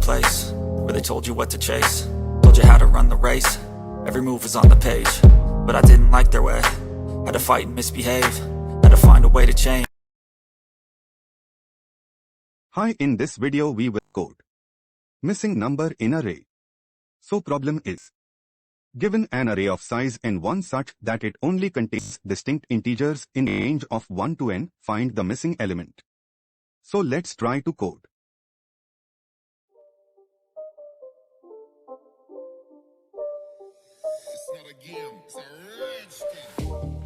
place where they told you what to chase, told you how to run the race. Every move was on the page, but I didn't like their way. Had to fight and misbehave, had to find a way to change. Hi, in this video we will code missing number in array. So problem is, given an array of size n1 such that it only contains distinct integers in a range of 1 to n, find the missing element. So let's try to code. It's not a game, it's a rage thing.